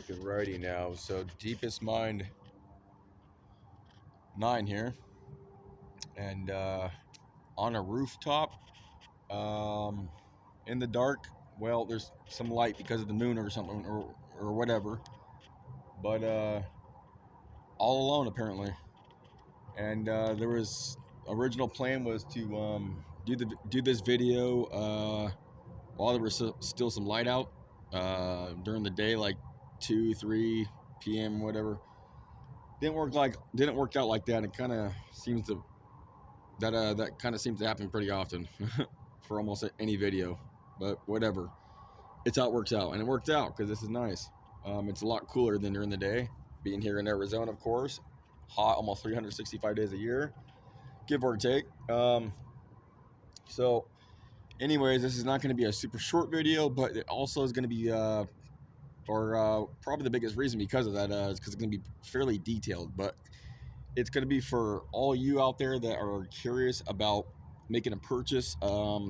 freaking righty now. So Deepest Mind 9 here, and on a rooftop, in the dark. Well, there's some light because of the moon or something or whatever, but all alone apparently. And there was original plan was to do this video while there was still some light out during the day, like 2-3 p.m. whatever. Didn't work out like that. It kind of seems to that kind of seems to happen pretty often for almost any video, but whatever. It's how it works out, and it worked out because this is nice. It's a lot cooler than during the day. Being here in Arizona, of course, hot almost 365 days a year, give or take. So, anyways, this is not going to be a super short video, but it also is going to be, probably the biggest reason because of that is because it's going to be fairly detailed. But it's going to be for all you out there that are curious about making a purchase,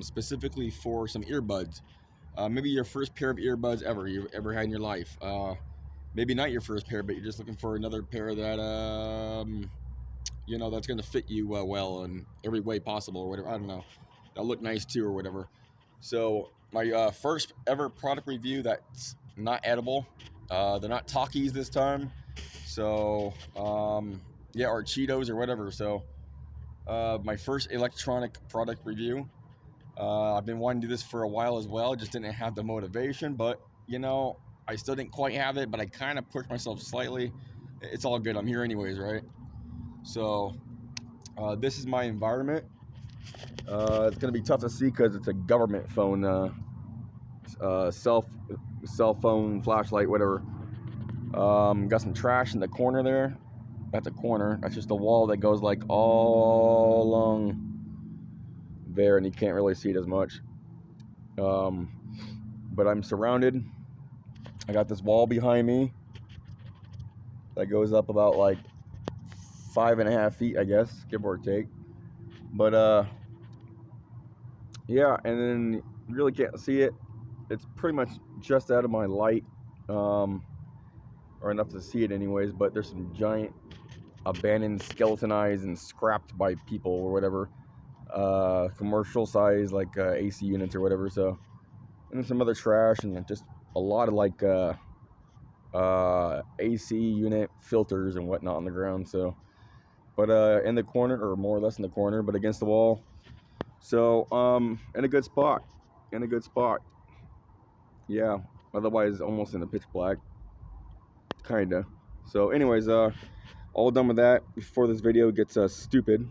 specifically for some earbuds. Maybe your first pair of earbuds you've ever had in your life. Maybe not your first pair, but you're just looking for another pair that that's going to fit you well in every way possible or whatever. I don't know. That'll look nice too or whatever. So my first ever product review that's not edible. They're not Takis this time. So or Cheetos or whatever. So my first electronic product review. I've been wanting to do this for a while as well. Just didn't have the motivation, but I still didn't quite have it. But I kind of pushed myself slightly. It's all good. I'm here anyways, right? So this is my environment. It's gonna be tough to see because it's a government phone, cell phone, flashlight, whatever. Got some trash in the corner there. That's a corner. That's just a wall that goes like all along there, and you can't really see it as much. But I'm surrounded. I got this wall behind me that goes up about like 5.5 feet, I guess, give or take. But yeah, and then you really can't see it. It's pretty much just out of my light, or enough to see it anyways. But there's some giant abandoned skeletonized and scrapped by people or whatever, commercial size like AC units or whatever. So, and then some other trash and just a lot of like AC unit filters and whatnot on the ground. So, but in the corner, or more or less in the corner, but against the wall. So in a good spot. Yeah, otherwise almost in the pitch black, kinda. So anyways, all done with that before this video gets stupid.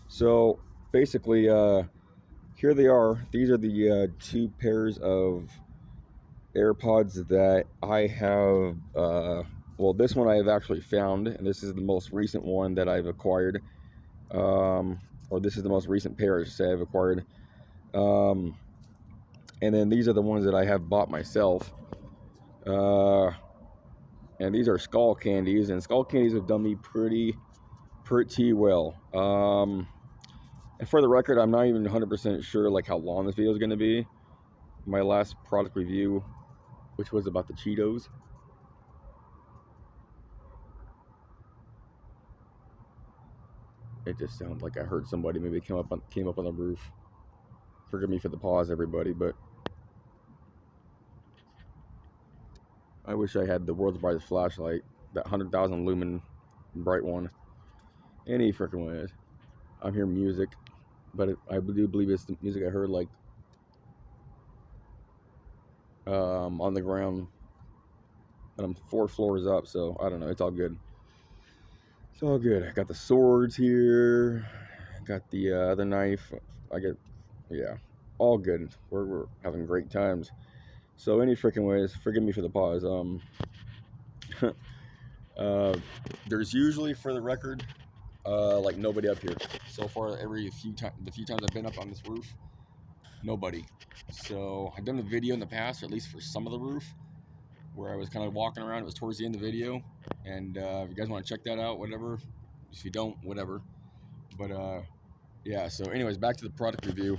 So basically, here they are. These are the two pairs of AirPods that I have. Well, this one I have actually found, and this is the most recent one that I've acquired. Or this is the most recent pair I should say I've acquired. And then these are the ones that I have bought myself. And these are Skull Candies, and Skull Candies have done me pretty well. And for the record, I'm not even 100% sure like how long this video is going to be. My last product review, which was about the Cheetos. It just sounds like I heard somebody maybe came up on the roof. Forgive me for the pause, everybody, but I wish I had the world's brightest flashlight, that 100,000 lumen bright one. Any freaking ways. I'm hearing music, but I do believe it's the music I heard like on the ground, and I'm 4 floors up, so I don't know. It's all good. It's all good. I got the swords here. Got the other knife. Yeah, all good. We're having great times. So any freaking ways, forgive me for the pause. There's usually, for the record, like nobody up here. So far, the few times I've been up on this roof, nobody. So I've done a video in the past, or at least for some of the roof, where I was kind of walking around. It was towards the end of the video, and if you guys want to check that out, whatever. If you don't, whatever. But yeah. So anyways, back to the product review.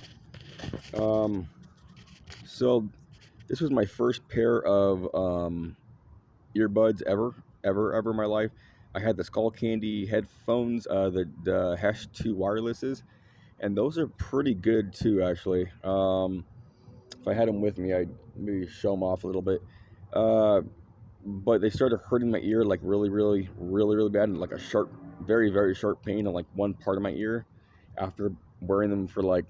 So This was my first pair of earbuds ever in my life. I had the Skull Candy headphones, the Hash 2 wirelesses, and those are pretty good too, actually. If I had them with me, I'd maybe show them off a little bit. Uh, but they started hurting my ear like really bad, and like a sharp, very sharp pain on like one part of my ear after wearing them for like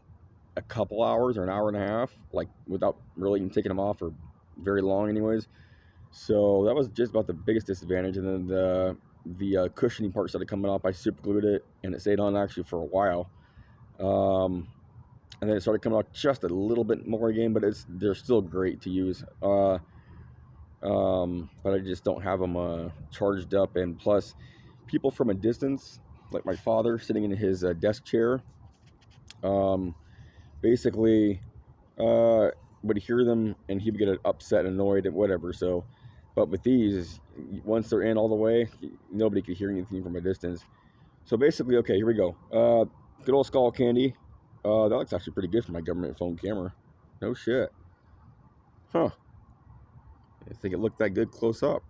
a couple hours or an hour and a half, like without really even taking them off or very long, anyways. So that was just about the biggest disadvantage. And then the cushioning part started coming off. I super glued it, and it stayed on actually for a while. Um, and then it started coming off just a little bit more again, but they're still great to use. But I just don't have them charged up. And plus, people from a distance, like my father sitting in his desk chair, um, basically uh, would hear them and he would get upset, annoyed, and whatever. So, but with these, once they're in all the way, nobody could hear anything from a distance. So basically, okay, here we go. Good old Skull Candy. That looks actually pretty good for my government phone camera. No shit. Huh. I think it looked that good close up.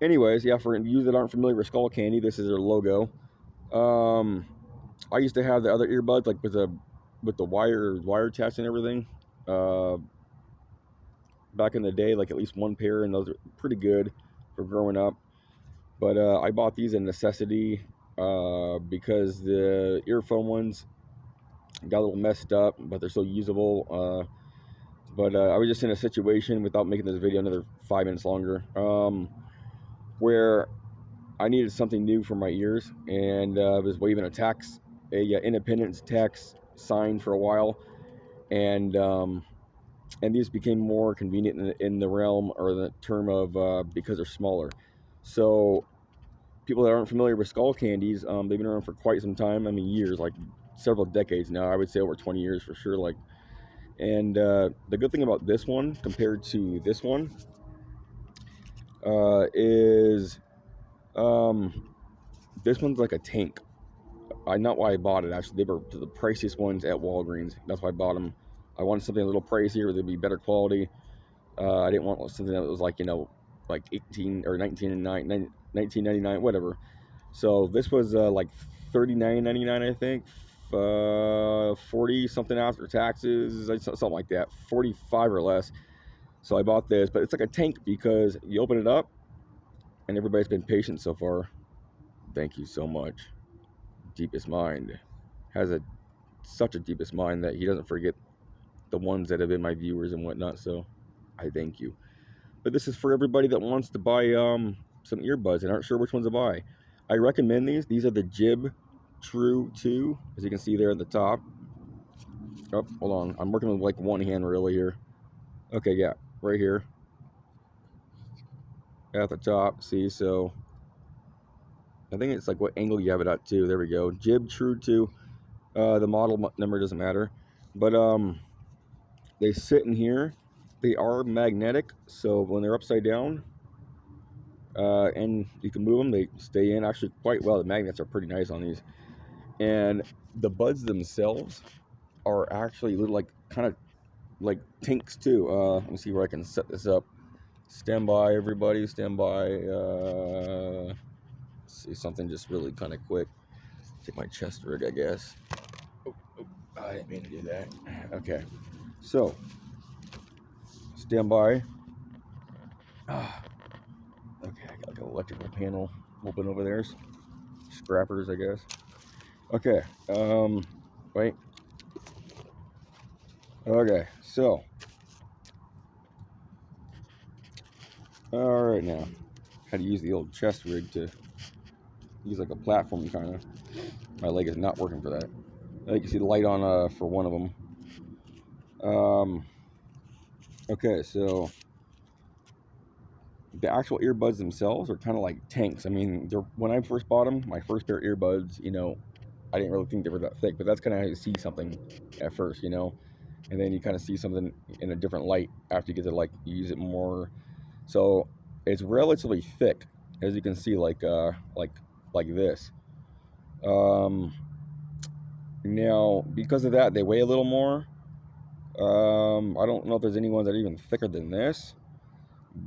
Anyways, yeah, for you that aren't familiar with Skull Candy, this is their logo. Um, I used to have the other earbuds, like with the wire attached and everything. Uh, Back in the day, like at least one pair, and those are pretty good for growing up. But I bought these in necessity because the earphone ones got a little messed up, but they're still usable. But I was just in a situation, without making this video another 5 minutes longer, where I needed something new for my ears, and I was waving a independence tax sign for a while, and these became more convenient in the realm or the term of because they're smaller. So people that aren't familiar with Skull Candies, they've been around for quite some time. I mean, years, like several decades now. I would say over 20 years for sure. Like, and the good thing about this one compared to this one is this one's like a tank. Not why I bought it, actually. They were the priciest ones at Walgreens. That's why I bought them. I wanted something a little pricier that'd be better quality. I didn't want something that was like, like 18 or 1999, whatever. So this was like $39.99, I think. 40 something after taxes, something like that. 45 or less. So I bought this, but it's like a tank because you open it up, and everybody's been patient so far. Thank you so much. Deepest Mind has such a deepest mind that he doesn't forget the ones that have been my viewers and whatnot. So I thank you. But this is for everybody that wants to buy some earbuds and aren't sure which ones to buy. I recommend these. These are the Jib True 2, as you can see there at the top. Oh, hold on. I'm working with like one hand really here. Okay, yeah, right here at the top. See, so I think it's like what angle you have it at too. There we go. Jib True 2. The model number doesn't matter, but they sit in here. They are magnetic, so when they're upside down, and you can move them, they stay in actually quite well. The magnets are pretty nice on these, and the buds themselves are actually little, like kind of like tanks too. Let me see where I can set this up. Stand by, everybody. Stand by. Let's see something just really kind of quick. Take my chest rig, I guess. Oh, I didn't mean to do that. Okay, so stand by. Okay, I got like an electrical panel open over there. Scrappers, I guess. Okay, wait. Okay, so. Alright now. Had to use the old chest rig to use like a platform kind of. My leg is not working for that. You can see the light on for one of them. Okay, so the actual earbuds themselves are kind of like tanks. I mean, when I first bought them, my first pair of earbuds, I didn't really think they were that thick, but that's kind of how you see something at first, and then you kind of see something in a different light after you get to like use it more. So it's relatively thick, as you can see, like this. Now because of that, they weigh a little more. I don't know if there's any ones that are even thicker than this,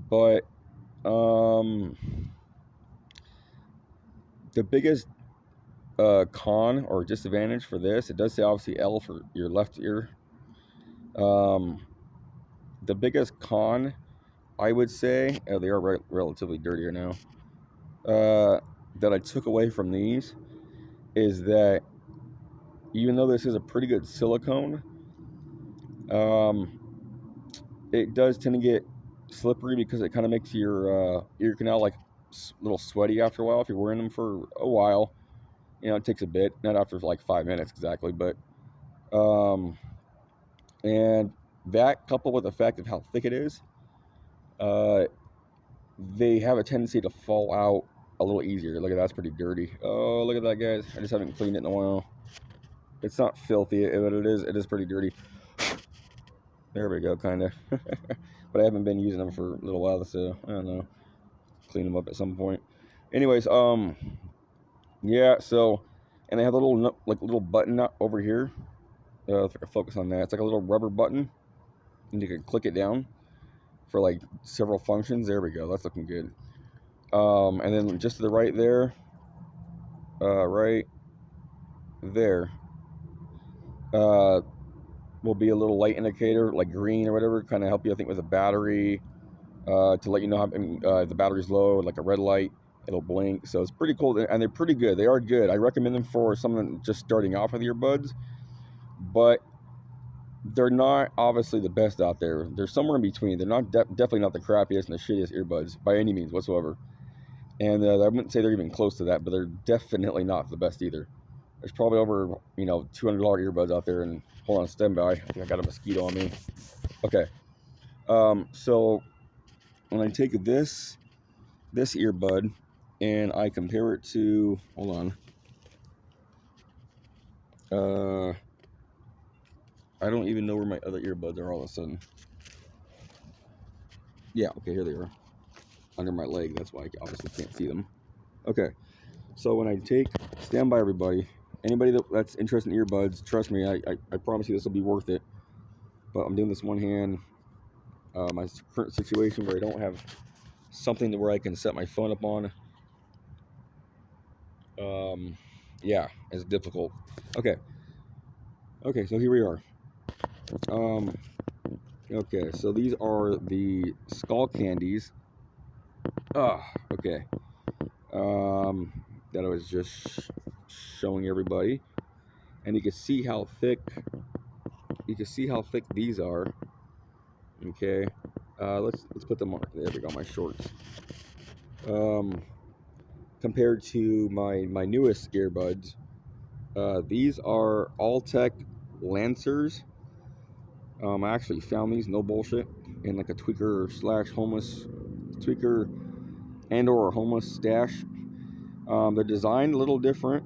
but the biggest con or disadvantage for this, it does say obviously L for your left ear. The biggest con, I would say, they are relatively dirtier now, that I took away from these is that even though this is a pretty good silicone, it does tend to get slippery because it kind of makes your ear canal like a little sweaty after a while if you're wearing them for a while. You know, it takes a bit, not after like 5 minutes exactly, but and that coupled with the fact of how thick it is, they have a tendency to fall out a little easier. Look at that, that's pretty dirty. Oh, look at that, guys. I just haven't cleaned it in a while. It's not filthy, but it is pretty dirty. There we go, kind of. But I haven't been using them for a little while, so I don't know. Clean them up at some point. Anyways, yeah. So, and they have a little button over here. If I can focus on that, it's like a little rubber button, and you can click it down for like several functions. There we go. That's looking good. And then just to the right there, right there, will be a little light indicator, like green or whatever, kind of help you, I think, with a battery, to let you know how if the battery's low, like a red light, it'll blink. So it's pretty cool, and they're pretty good. They are good. I recommend them for someone just starting off with earbuds, but they're not obviously the best out there. They're somewhere in between. They're not definitely not the crappiest and the shittiest earbuds by any means whatsoever. And I wouldn't say they're even close to that, but they're definitely not the best either. There's probably over, $200 earbuds out there, and hold on, stand by. I think I got a mosquito on me. Okay. So when I take this earbud and I compare it to, hold on. I don't even know where my other earbuds are all of a sudden. Yeah, okay, here they are. Under my leg, that's why I obviously can't see them. Okay, so when I stand by everybody, anybody that's interested in earbuds, trust me, I promise you this will be worth it. But I'm doing this one hand. My current situation where I don't have something to where I can set my phone up on. Yeah, it's difficult. Okay, so here we are. Okay, so these are the skull candies. Okay. That I was just showing everybody, and you can see how thick. These are. Okay. Let's put them on. There we go. My shorts. Compared to my newest earbuds, these are Alltech Lancers. I actually found these, no bullshit, in like a tweaker and/or homeless stash. They're designed a little different,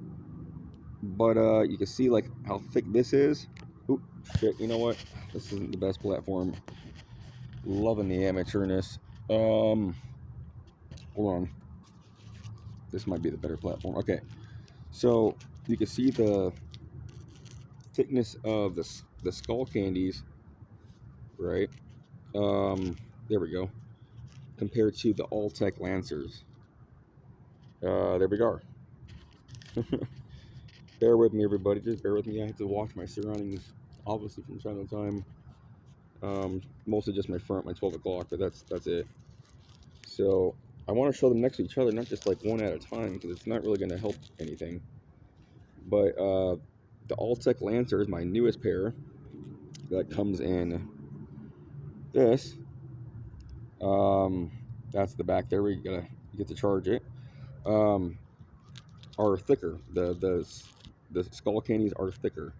but you can see like how thick this is. Oop, shit, you know what? This isn't the best platform. Loving the amateurness. Hold on. This might be the better platform. Okay, so you can see the thickness of the skull candies, right? There we go. Compared to the Alltech Lancers. There we go. Bear with me, everybody. Just bear with me. I have to watch my surroundings, obviously, from time to time. Mostly just my 12 o'clock, but that's it. So I want to show them next to each other, not just like one at a time, because it's not really going to help anything. But the Alltech Lancer is my newest pair. That comes in this. That's the back there where you get to charge it. Are thicker. The skull candies are thicker.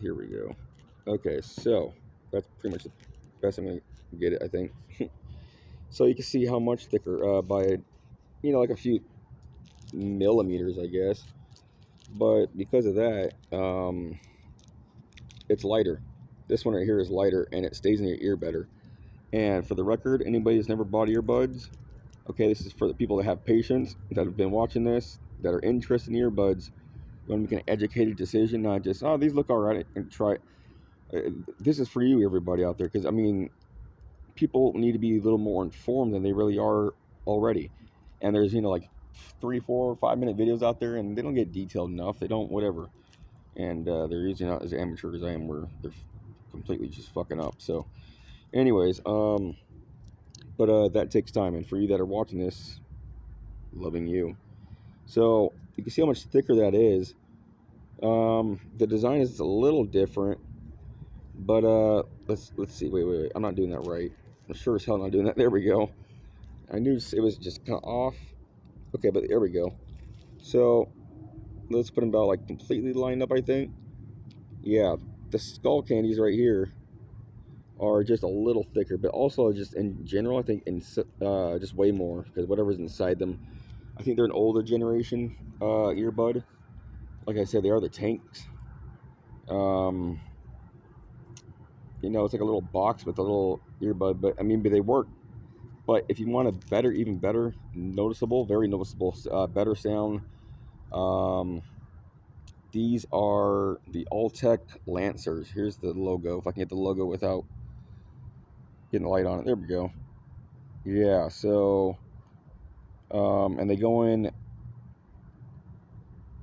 Here we go. Okay, so that's pretty much the best I'm gonna get it, I think. So you can see how much thicker by, like a few millimeters, I guess. But because of that, it's lighter. This one right here is lighter, and it stays in your ear better. And for the record, anybody who's never bought earbuds, okay, this is for the people that have patience, that have been watching this, that are interested in earbuds. You want to make an educated decision, not just, oh, these look all right, and try it. This is for you, everybody out there, because I mean, people need to be a little more informed than they really are already. And there's like 3, 4, 5 minute videos out there, and they don't get detailed enough. They don't whatever, and they're usually not as amateur as I am, where they're completely just fucking up. So, anyways, but that takes time, and for you that are watching this, loving you. So you can see how much thicker that is. The design is a little different, but let's see. Wait. I'm not doing that right. I'm sure as hell not doing that. There we go. I knew it was just kind of off. Okay, but there we go. So let's put them about like completely lined up, I think. Yeah, the skull candies right here are just a little thicker, but also just in general, I think just way more, because whatever's inside them. I think they're an older generation earbud. Like I said, they are the tanks. Um, it's like a little box with a little earbud, but I mean, but they work. But if you want a better, even better, noticeable, very noticeable, better sound, um, these are the Alltech Lancers. Here's the logo. If I can get the logo without getting the light on it, there we go. Yeah. So, and they go in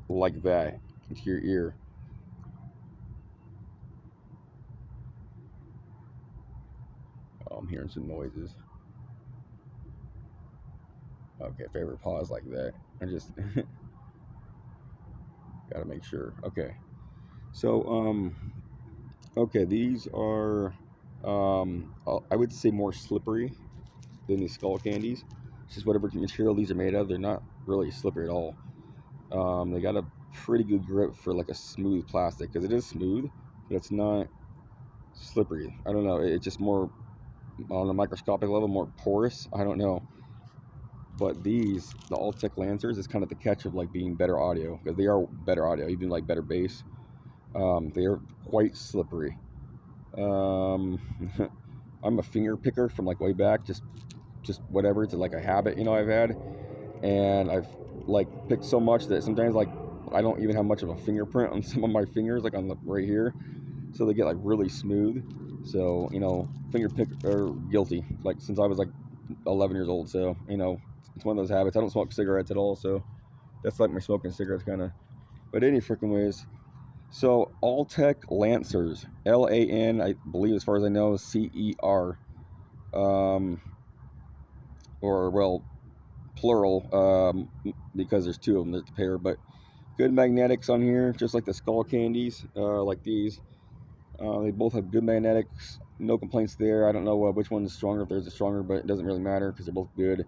like that into your ear. Oh, I'm hearing some noises. Okay, favorite pause like that. I just gotta make sure. Okay. So, okay, these are, I would say more slippery than the skull candies. It's just whatever material these are made of, they're not really slippery at all. They got a pretty good grip for like a smooth plastic, because it is smooth, but it's not slippery. I don't know. It's just more on a microscopic level, more porous. I don't know. But these, the Alltech Lancers, is kind of the catch of like being better audio, because they are better audio, even like better bass. They are quite slippery. Um, I'm a finger picker from like way back, just whatever. It's like a habit, I've had, and I've like picked so much that sometimes like I don't even have much of a fingerprint on some of my fingers, like on the right here, so they get like really smooth. So finger pick or guilty, like since I was like 11 years old. So it's one of those habits. I don't smoke cigarettes at all, so that's like my smoking cigarettes kind of. But any freaking ways. So Alltech Lancers, LAN, I believe, as far as I know, CER, or well, plural, because there's two of them. There's a pair, but good magnetics on here, just like the skull candies, like these. They both have good magnetics. No complaints there. I don't know which one is stronger, if there's a stronger, but it doesn't really matter because they're both good.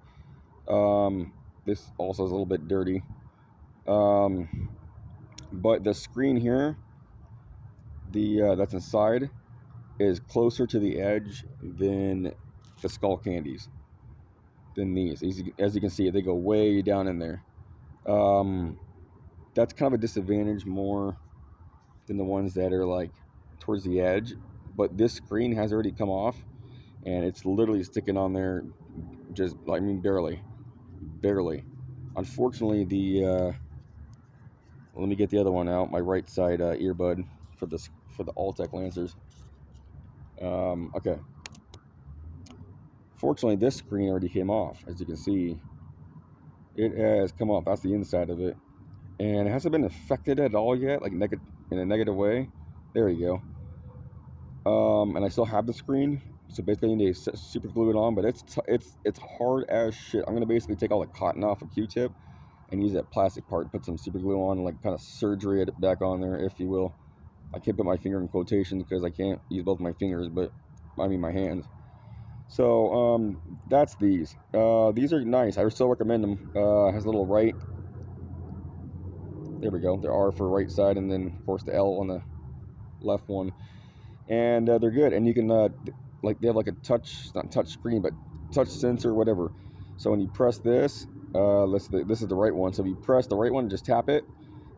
This also is a little bit dirty. But the screen here, the that's inside, is closer to the edge than the skull candies, than these. As you can see, they go way down in there. That's kind of a disadvantage more than the ones that are like towards the edge. But this screen has already come off, and it's literally sticking on there, just I mean barely. Unfortunately, let me get the other one out. My right side earbud for the Alltech Lancers. Okay. Fortunately, this screen already came off. As you can see, it has come off. That's the inside of it, and it hasn't been affected at all yet, like in a negative way. There you go. And I still have the screen, so basically I need to super glue it on. But it's hard as shit. I'm gonna basically take all the cotton off a Q-tip and use that plastic part, put some super glue on, like kind of surgery it back on there, if you will. I can't put my finger in quotations because I can't use both my fingers, but I mean my hands. So that's these. These are nice. I still recommend them. Has a little right. There we go. The R for right side, and then of course the L on the left one. And they're good. And you can like they have like a touch, not touch screen, but touch sensor, whatever. So when you press this, this is the right one. So if you press the right one, just tap it.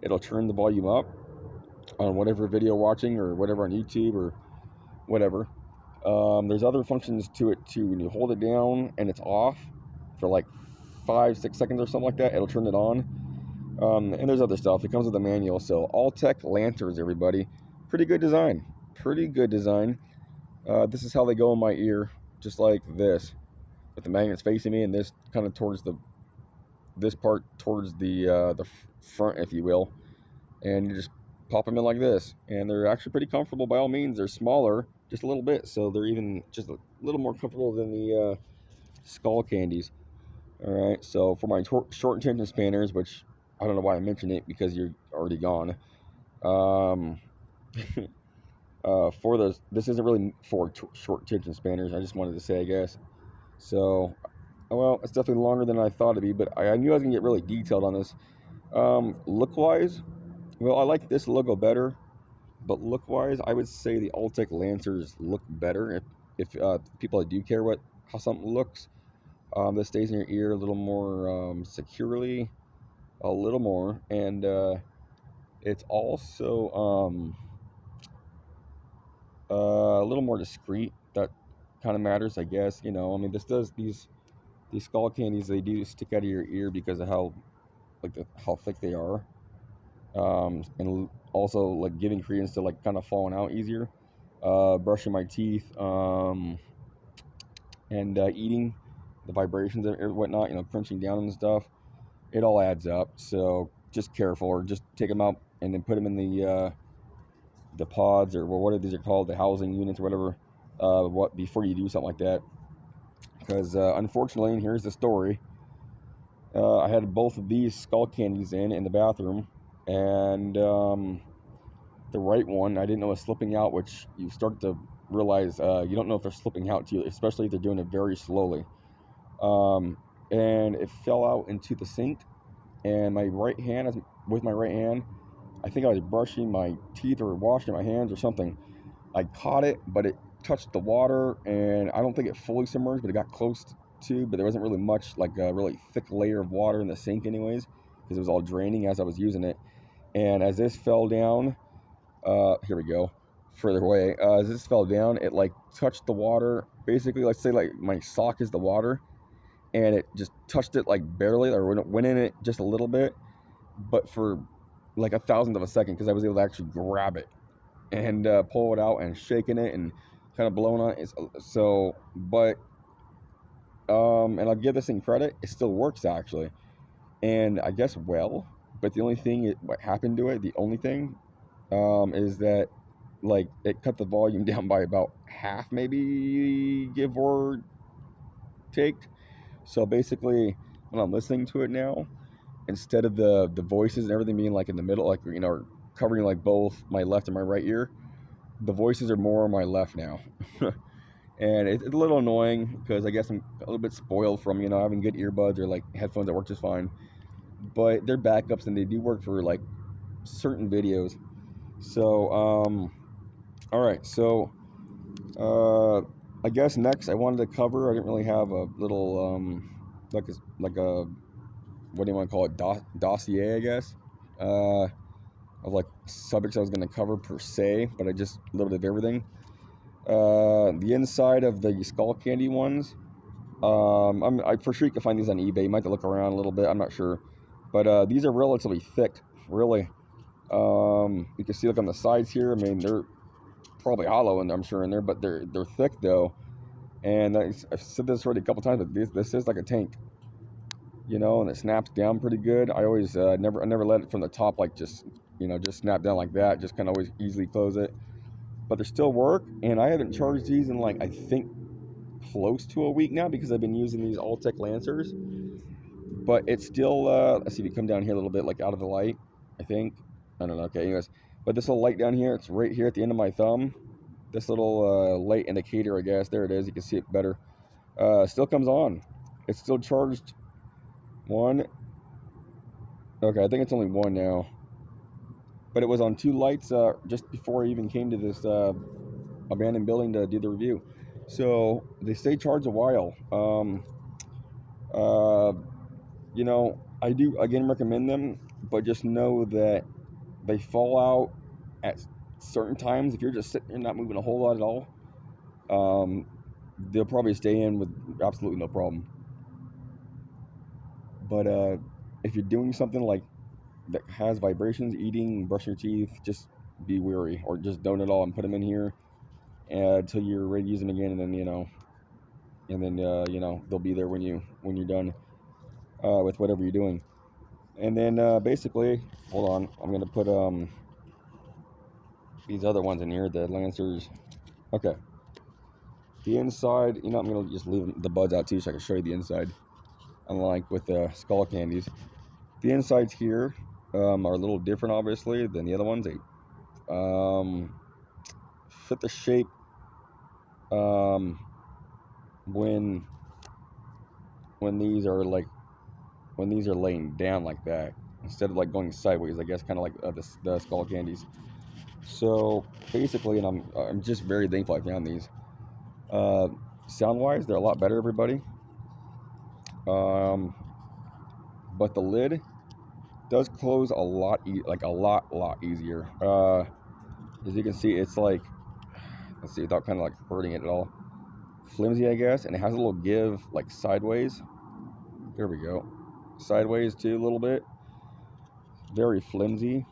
It'll turn the volume up on whatever video watching or whatever on YouTube or whatever. There's other functions to it too. When you hold it down and it's off for like 5-6 seconds or something like that, it'll turn it on. And there's other stuff. It comes with a manual. So Alltech Lancers, everybody. Pretty good design. pretty good design. This is how they go in my ear, just like this, with the magnets facing me, and this kind of towards this part towards the front, if you will, and you just pop them in like this, and they're actually pretty comfortable by all means. They're smaller, just a little bit, so they're even just a little more comfortable than the skull candies. All right, so for my short attention spanners, which I don't know why I mentioned it because you're already gone. Um, for those, this isn't really for short attention spanners. I just wanted to say, I guess. So, well, it's definitely longer than I thought it'd be, but I knew I was gonna get really detailed on this. Look-wise, well, I like this logo better, but look-wise, I would say the Altec Lancers look better. If people that do care how something looks, this stays in your ear a little more securely, a little more, and it's also a little more discreet. That kind of matters, I guess. You know, I mean, these skull candies, they do stick out of your ear because of how how thick they are, and also like giving credence to like kind of falling out easier. Brushing my teeth, and eating, the vibrations and whatnot, you know, crunching down and stuff. It all adds up. So just careful, or just take them out and then put them in the pods, or what are these are called, the housing units or whatever. What before you do something like that, because unfortunately, and here's the story. I had both of these skull candies in the bathroom, and the right one I didn't know was slipping out, which you start to realize you don't know if they're slipping out to you, especially if they're doing it very slowly. Um, and it fell out into the sink, and my right hand, with my right hand, I think I was brushing my teeth or washing my hands or something. I caught it, but it touched the water, and I don't think it fully submerged, but it got close to. But there wasn't really much, like a really thick layer of water in the sink, anyways, because it was all draining as I was using it. And as this fell down, here we go, further away. As this fell down, it like touched the water. Basically, let's say like my sock is the water, and it just touched it like barely, or went in it just a little bit, but for like a thousandth of a second, because I was able to actually grab it and pull it out and shaking it and kind of blowing on it. So, but and I'll give this thing credit, it still works actually, and I guess well. But the only thing, what happened to it, the only thing, is that like it cut the volume down by about half, maybe, give or take. So basically, when I'm listening to it now, instead of the voices and everything being like in the middle, like, you know, covering like both my left and my right ear, the voices are more on my left now. And it's a little annoying because I guess I'm a little bit spoiled from, you know, having good earbuds or like headphones that work just fine. But they're backups and they do work for like certain videos. So, all right. So, I guess next I wanted to cover, I didn't really have a little, like a what do you want to call it, dossier, I guess, of like subjects I was going to cover per se, but I just a little bit of everything. The inside of the skull candy ones, I for sure you can find these on eBay. You might have to look around a little bit, I'm not sure, but these are relatively thick, really. You can see like on the sides here, I mean, they're probably hollow, and I'm sure in there, but they're thick though. And I've said this already a couple times, but this is like a tank, you know, and it snaps down pretty good. I always I never let it from the top, like just, you know, just snap down like that. Just kind of always easily close it. But they still work, and I haven't charged these in like, I think, close to a week now, because I've been using these Altec Lancers. But it's still let's see if you come down here a little bit, like out of the light, I think. I don't know. Okay, anyways, but this little light down here, it's right here at the end of my thumb. This little light indicator, I guess, there it is. You can see it better. Still comes on. It's still charged. One. Okay, I think it's only one now. But it was on two lights just before I even came to this abandoned building to do the review. So they stay charged a while. Uh, you know, I do again recommend them, but just know that they fall out at certain times. If you're just sitting there not moving a whole lot at all, they'll probably stay in with absolutely no problem. But if you're doing something like that has vibrations, eating, brushing your teeth, just be wary, or just don't at all and put them in here until you're ready to use them again, and then they'll be there when you're done with whatever you're doing. And then basically, hold on, I'm gonna put these other ones in here, the Lancers. Okay, the inside, I'm gonna just leave the buds out too, so I can show you the inside. Unlike with the skull candies, the insides here are a little different, obviously, than the other ones. They fit the shape when these are laying down like that, instead of like going sideways, I guess, kind of like the skull candies. So basically, and I'm just very thankful I found these. Sound wise, they're a lot better, everybody. But the lid does close a lot easier. As you can see, it's like, let's see, without kind of like hurting it at all, flimsy, I guess, and it has a little give like sideways. There we go, sideways too, a little bit. Very flimsy,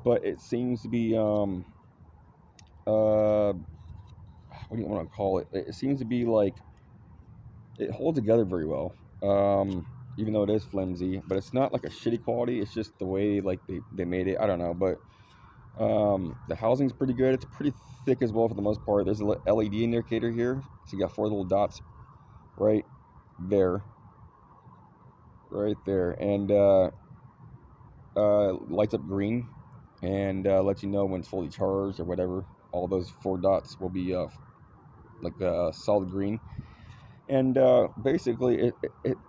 but it seems to be what do you want to call it? It seems to be like it holds together very well. Even though it is flimsy, but it's not like a shitty quality. It's just the way like they made it. I don't know, but the housing's pretty good. It's pretty thick as well for the most part. There's a LED indicator here, so you got 4 little dots right there, and lights up green and lets you know when it's fully charged or whatever. All those 4 dots will be like solid green. And basically,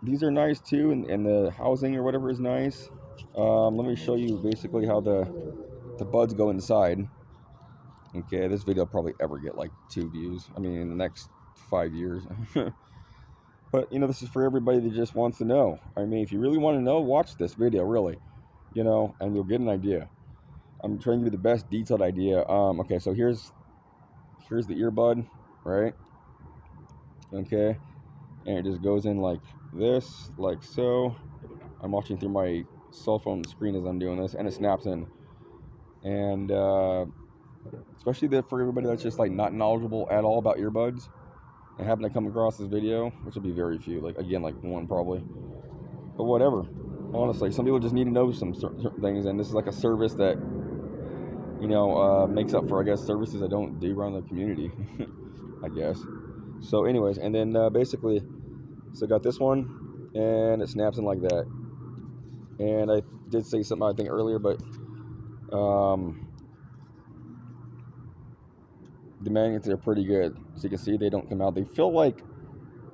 these are nice too, and the housing or whatever is nice. Let me show you basically how the buds go inside. Okay, this video will probably ever get like 2 views. I mean, in the next 5 years. But this is for everybody that just wants to know. I mean, if you really want to know, watch this video, really. And you'll get an idea. I'm trying to give you the best detailed idea. Okay, so here's the earbud, right? Okay, and it just goes in like this, like so. I'm watching through my cell phone screen as I'm doing this, and it snaps in. And especially for everybody that's just like not knowledgeable at all about earbuds and happen to come across this video, which will be very few, like again, like 1 probably, but whatever. Honestly, some people just need to know some certain things, and this is like a service that makes up for, I guess, services I don't do around the community. I guess. So anyways, and then basically, so I got this one, and it snaps in like that. And I did say something, I think, earlier, but the magnets are pretty good. So you can see they don't come out. They feel like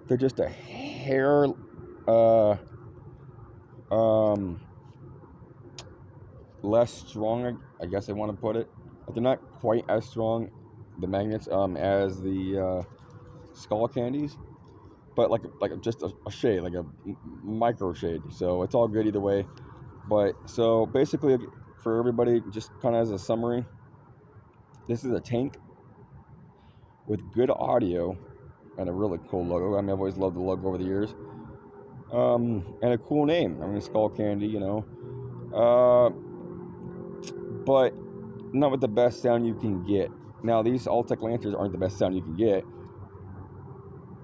they're just a hair less strong, I guess I want to put it. But they're not quite as strong, the magnets, as the skull candies. But like just a shade, like a micro shade. So it's all good either way. But so basically, for everybody, just kind of as a summary, this is a tank with good audio and a really cool logo. I mean, I've always loved the logo over the years. And a cool name. I mean, skull candy, but not with the best sound you can get. Now, these Altec Lancers aren't the best sound you can get.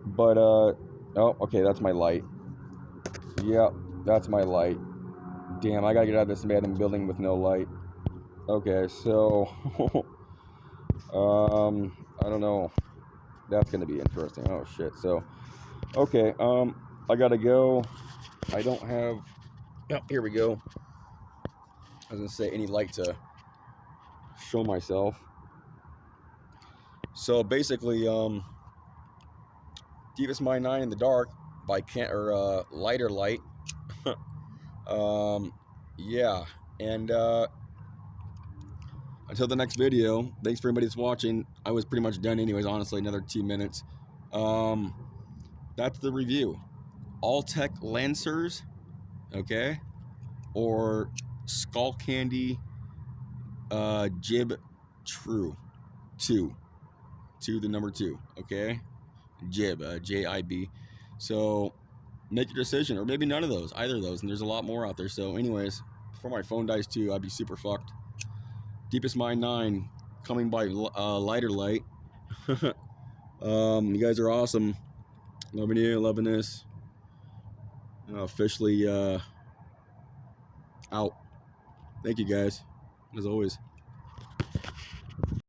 But, oh, okay, that's my light. Yep, that's my light. Damn, I gotta get out of this abandoned building with no light. Okay, so, I don't know. That's gonna be interesting. Oh, shit. So, okay, I gotta go. I don't have, oh, here we go. I was gonna say any light to show myself. So basically, Deepest Mine 9 in the dark by Lighter Light. Yeah, and until the next video, thanks for everybody that's watching. I was pretty much done anyways, honestly, another 2 minutes. That's the review. Altec Lancers, okay, or Skull Candy Jib True 2, the number 2, okay, Jib, J-I-B. So make your decision, or maybe none of those, either of those, and there's a lot more out there. So anyways, before my phone dies too, I'd be super fucked. Deepest Mind 9 coming by Lighter Light. You guys are awesome. Loving you, loving this. Officially out. Thank you guys, as always.